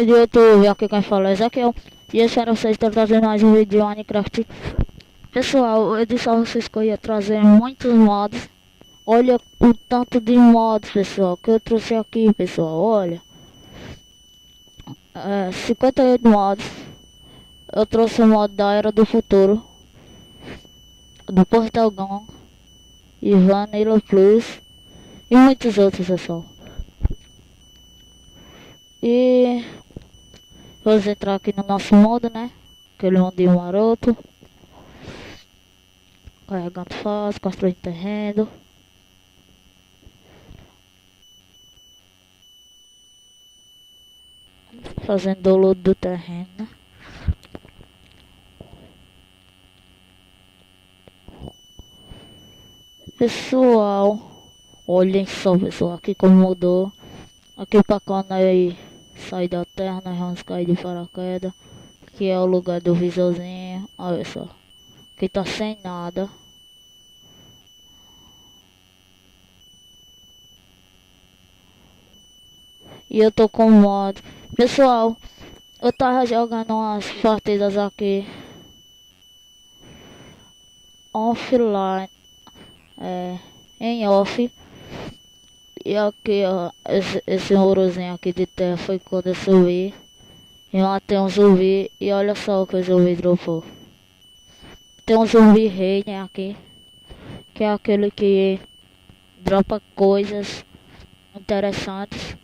De YouTube, aqui quem fala é Ezequiel. E esse era vocês estão trazendo mais um vídeo de Minecraft. Pessoal, eu disse a vocês que eu ia trazer muitos mods. Olha o tanto de mods, pessoal, que eu trouxe aqui, pessoal. Olha, 58 mods. Eu trouxe o mod da Era do Futuro, do Portal Gun, Vanilla Plus e muitos outros, pessoal. E vamos entrar aqui no nosso mundo, né? Aquele mundinho maroto. Carregando fácil, construindo terreno. Fazendo download do terreno, né? Pessoal, olhem só, pessoal, aqui como mudou. Aqui pra quando aí sair da terra, nós vamos cair de paraquedas. Que é o lugar do visorzinho. Olha só, aqui tá sem nada. E eu tô com mod. Pessoal, eu tava jogando umas partidas aqui offline, em off. E aqui, ó, esse murozinho aqui de terra foi quando eu subi. E matei um zumbi. E olha só o que o zumbi dropou. Tem um zumbi rei, né, aqui. Que é aquele que dropa coisas interessantes.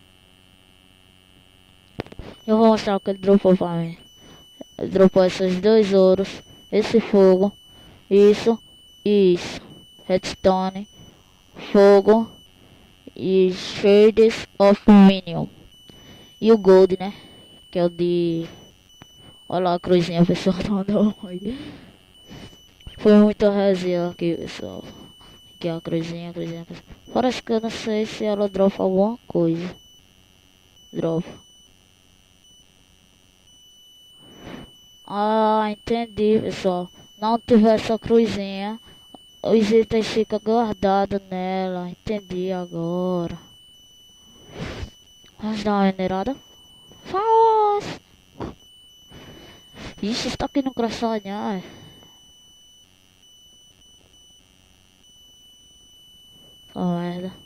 Eu vou mostrar o que ele dropou pra mim. Ele dropou esses dois ouros. Esse fogo. Isso. E isso. Redstone. Fogo. E Shades of Minion. E o Gold, né? Que é o de... Olha lá a cruzinha, pessoal. Não. Foi muita resenha aqui, pessoal. Aqui é a cruzinha, a cruzinha. Parece que eu não sei se ela dropa alguma coisa. Dropa. Ah, entendi, pessoal. Não tiver essa cruzinha, os itens ficam guardados nela. Entendi agora. Vamos dar uma minerada? Vamos! Ixi, está aqui no crachonhar. Oh, merda.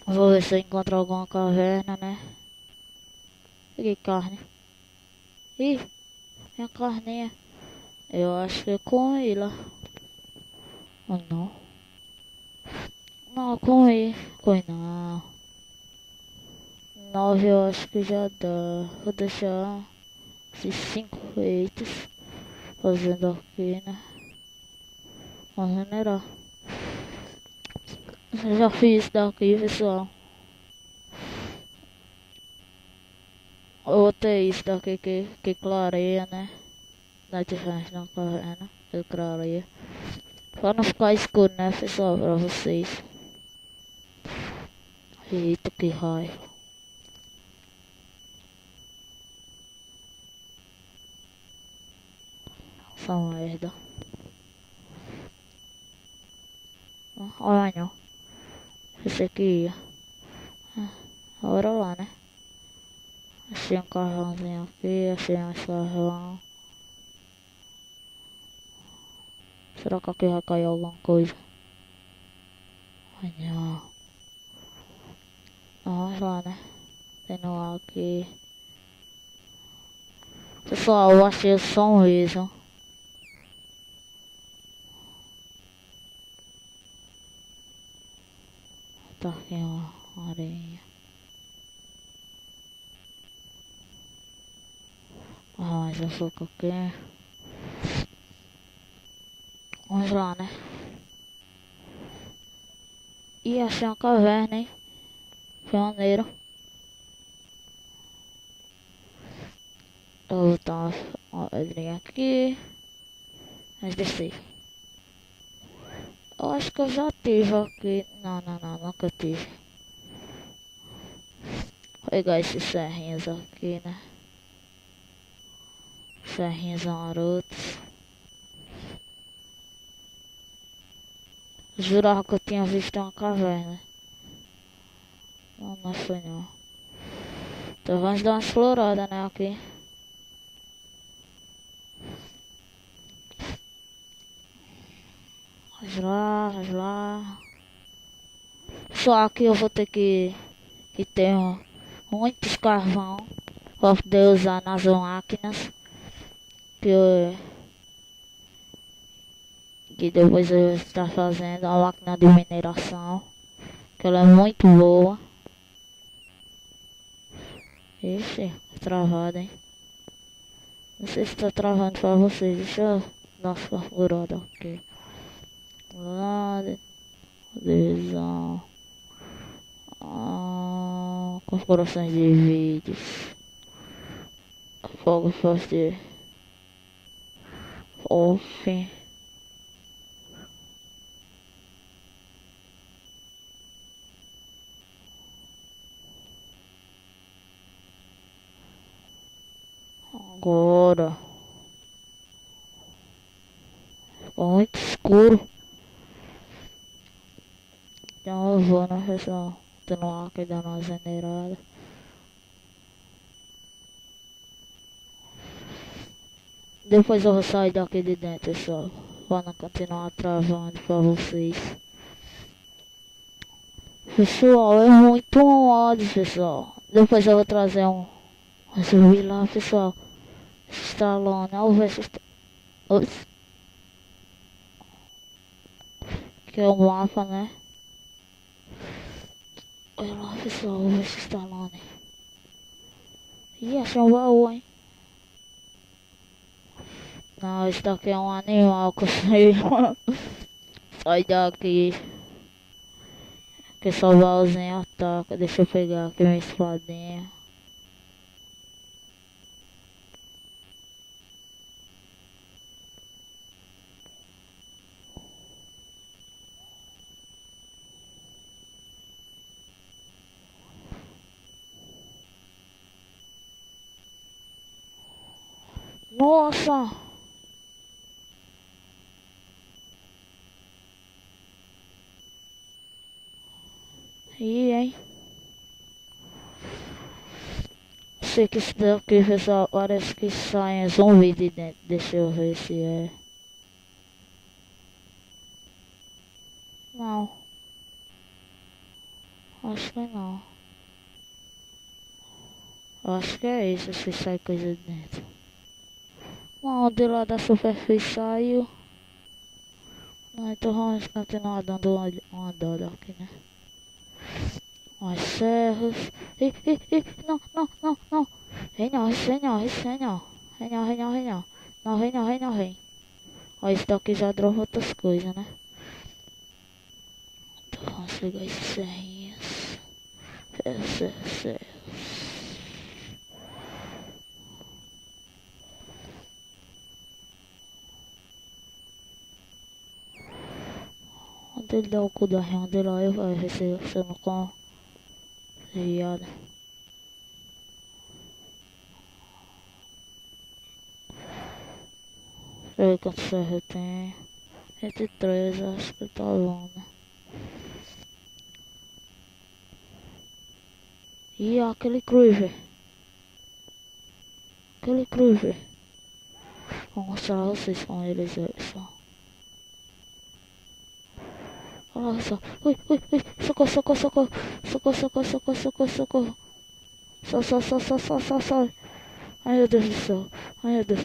Vou ver se eu encontro alguma caverna, né? Peguei carne. Ih, minha carninha. Eu acho que eu comi lá. Ou não? Não, comi. Comi não. 9 eu acho que já dá. Vou deixar esses 5 feitos. Fazendo aqui, né? Vamos minerar. Eu já fiz isso daqui, pessoal. Eu botei isso daqui que clareia, né? Não é diferente não, caverna. Que clareia. Pra não ficar escuro, né, pessoal? Pra vocês. Eita, que raiva. Essa merda. Olha não. Esse aqui ia. Bora lá, né? Achei um carvãozinho aqui, achei mais carvão. Será que aqui vai cair alguma coisa? Ai não. Vamos lá, né? Tendo aqui. Pessoal, eu achei o som mesmo. Tá aqui uma areia. Mais um pouco aqui. Vamos lá, né? E achei uma caverna, hein? Que maneiro. Eu vou botar uma pedrinha aqui. Mas descer. Eu acho que eu já tive aqui. Não, nunca tive. Vou pegar esses serrinhos aqui, né? Serrinhos marotos. Jurava que eu tinha visto uma caverna. Não Não foi não. Então vamos dar uma explorada, né, aqui. Vamos lá. Só aqui eu vou ter que ter muitos carvão para poder usar nas máquinas. Que depois eu vou estar fazendo a máquina de mineração. Que ela é muito boa. Ixi, travada, hein? Não sei se tá travando pra vocês. Deixa eu dar uma configurada aqui. Lá, divisão. Configurações de vídeos. Fogo fazer. Off. Agora. Ficou muito escuro. Então eu vou, né, pessoal? Continuar aqui dando uma zenerada. Depois eu vou sair daqui de dentro, pessoal. Pra não continuar travando pra vocês. Pessoal, é muito mod, pessoal. Depois eu vou trazer um subir lá, pessoal. Stallone, olha o versus. Ops. Que é o mapa, né? Olha lá, pessoal, o versus Stallone. Ih, achei um baú, hein? Não, esse daqui é um animal que eu sei. Sai daqui. Que só o baúzinho ataca. Deixa eu pegar aqui minha espadinha. Nossa! Ih, hein? Sei que esse daqui, pessoal, parece que sai zumbi de dentro. Deixa eu ver se é. Não. Acho que não. Acho que é isso, se sai coisa de dentro. Não, de lá da superfície saiu. Não, então vamos continuar dando uma andada aqui, né? Umas serras. Ih, não, não, não, não. Vem não, vem não, vem não. Vem não, vem não, vem não. Não, vem não, vem não, vem. Ó, esse daqui já dropa outras coisas, né? Então vamos pegar esses serrinhas. Serras. Onde ele dá o cu da rima dele aí, vai ver se eu não com viada. Deixa eu ver quanto serra eu tenho. 23, acho que tá bom, né? E aquele Cruiser. Aquele Cruiser. Vou mostrar vocês com eles aí, pessoal. Olha só. Ui. Socorro. Socorro. Só. Ai meu Deus do céu. Ai meu Deus.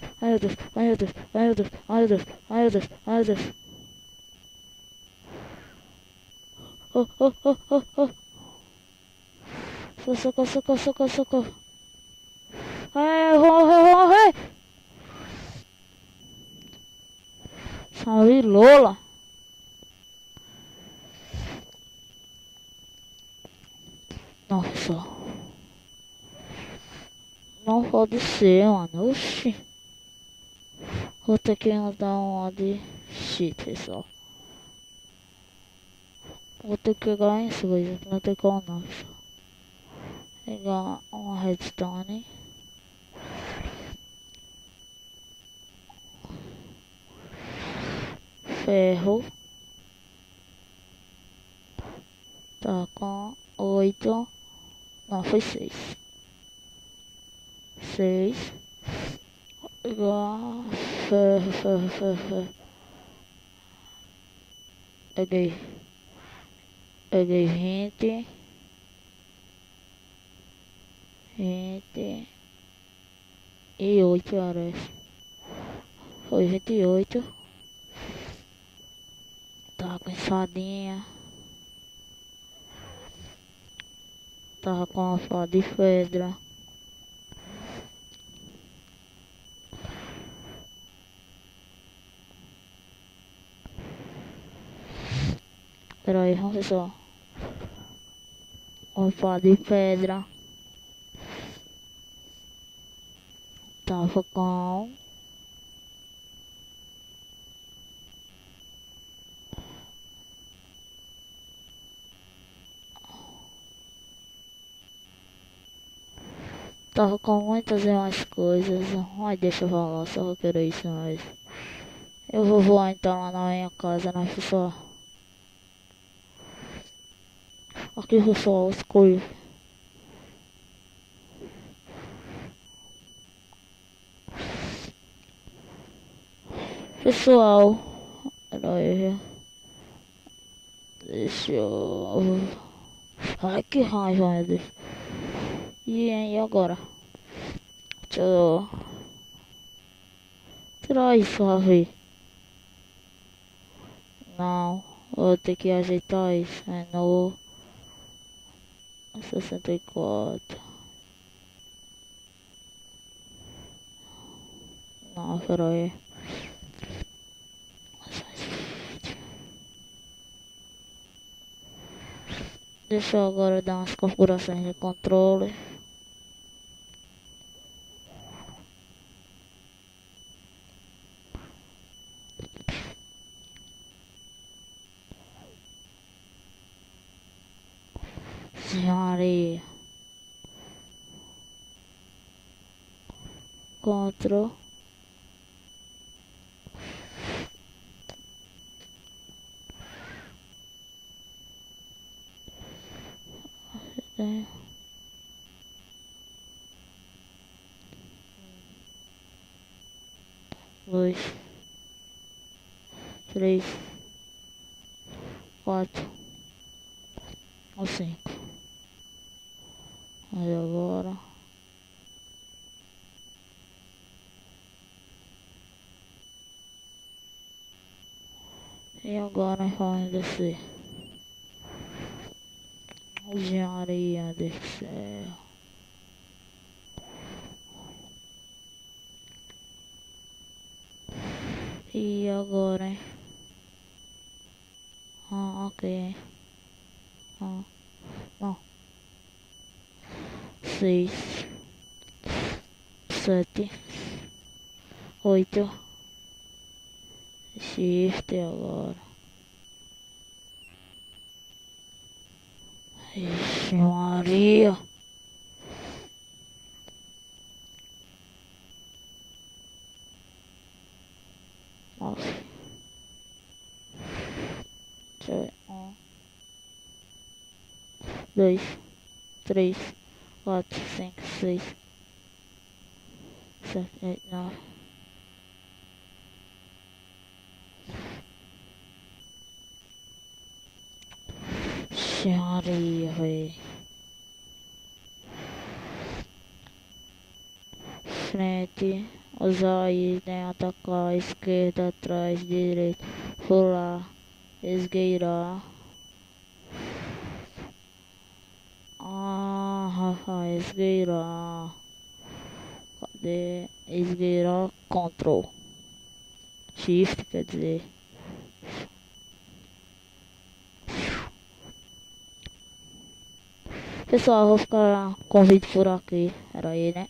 Oh. Socorro. Ai, eu vou morrer. Salve Lola. Não, pessoal. Não pode ser, mano. Oxi. Vou ter que andar uma de shit, pessoal. Vou ter que pegar isso, coisa. Não tem como não, pessoal. Pegar uma redstone. Ferro. Tá com 8. Não, foi 6. 6. Igual. Ferro. Peguei. Peguei 20. 20. E 8 parece. Foi 28. Tava com espadinha. Tava com uma faca de pedra. Pera aí, vamos ver só. Uma faca de pedra. Tava com... Tava com muitas mais coisas. Mas deixa eu falar, só vou querer isso mesmo. Eu vou voar então lá na minha casa, né, pessoal? Aqui, pessoal, escolhi. Pessoal, pera aí. Deixa eu... Ai, que raiva, meu Deus. E aí, agora? Deixa eu... Tirar isso, Ravi. Não, vou ter que ajeitar isso. É no 64. Não, pera aí. Deixa eu agora dar umas configurações de controle. Maria. Control. É. 2, 3, 4 ou 5. Aí agora. E agora vamos descer. Engenharia do céu. E agora, hein? Ah, ok. Ah, não. 6, 7, 8. Shift agora. Ixi, Maria. Nossa. Deixa eu ver. 2, 3, 4, 5, 6, 7, 8, 9. Maria, velho. Frente, usar item, atacar, esquerda, atrás, direita, pular, esgueirar. Ah, rapaz, esgueirar. Cadê? Esgueirar, control. Shift, quer dizer. Pessoal, eu vou ficar com o vídeo por aqui. Era aí, né?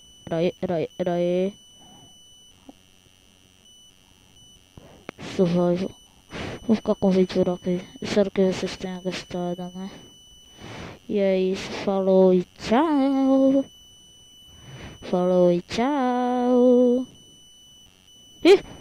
Era aí. Survival. Vou ficar com o vídeo por aqui. Espero que vocês tenham gostado, né? E é isso. Falou e tchau. Falou e tchau. Ih!